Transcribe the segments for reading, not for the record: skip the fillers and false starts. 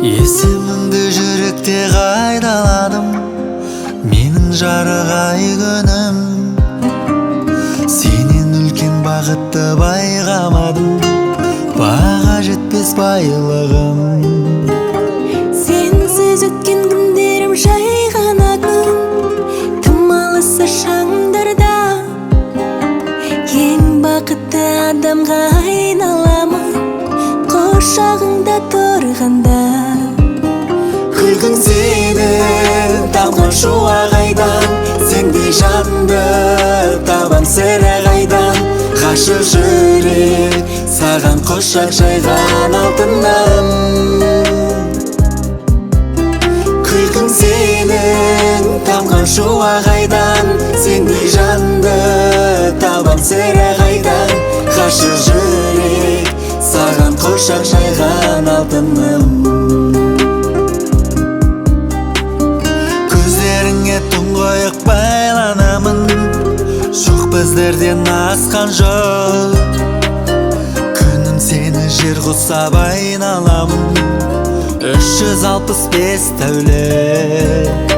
Есіміңді жүректе қайдаладым, менің жарық ай күнім. Сенен үлкен бақытты байқамадым, баға жетпес байлығым. Сенсіз өткен күндерім жай ғана күн, тым алысы шаңдарда. Ең бақытты адамға айналамын, құшағыңда тұрғанда. Күлкің сенің тамған шуақ айдан, сендей жанды табам сірә қайдан. Ғашық жүрек саған құшақ жайған алтыным. Күлкің сенің тамған шуақ айдан, сендей жанды табам сірә қайдан. Ғашық жүрек саған құшақ жайған алтыным. Көздеріңе тұңғиық байланамын, жоқ біздерден асқан жоқ. Күнім сені жер құсап айналамын, 365 тәулік.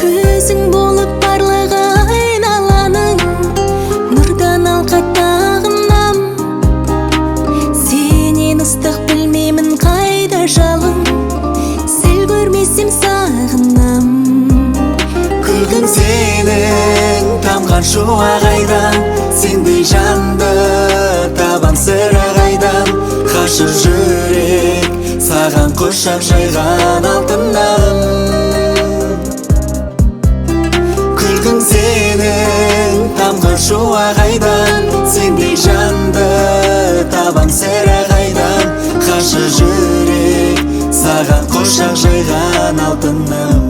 Өзің болып барлығы айналаның, нұрдан алқа тағынам. Сенен ыстық білмеймін қайда жалын, сәл көрмесем сағынам. Күлкің сенің тамған шуақ айдан, сендей жанды табам сірә қайдан. Ғашық жүрек саған құшақ жайған алтыным. Күлкің сенің тамған шуақ айдан, сендей жанды табам сірә қайдан. Ғашық жүрек саған құшақ жайған алтыным.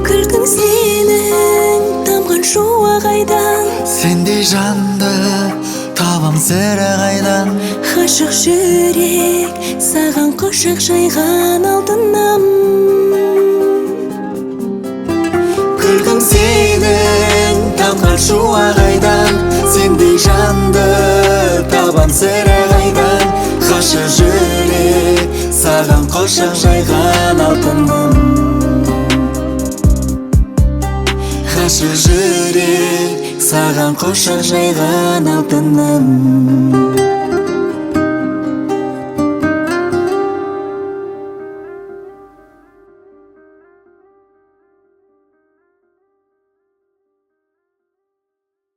Күлкің сенің тамған шуақ айдан, сендей жанды табам сірә қайдан. ғашық жүрек саған құшақ жайған алтыным. Күлкің сенің тамған шуақ айдан, сендей жанды табам сірә қайдан. Ғашық жүрек саған құшақ жайған алтыным. Ғашық жүрек саған құшақ жайған алтыным.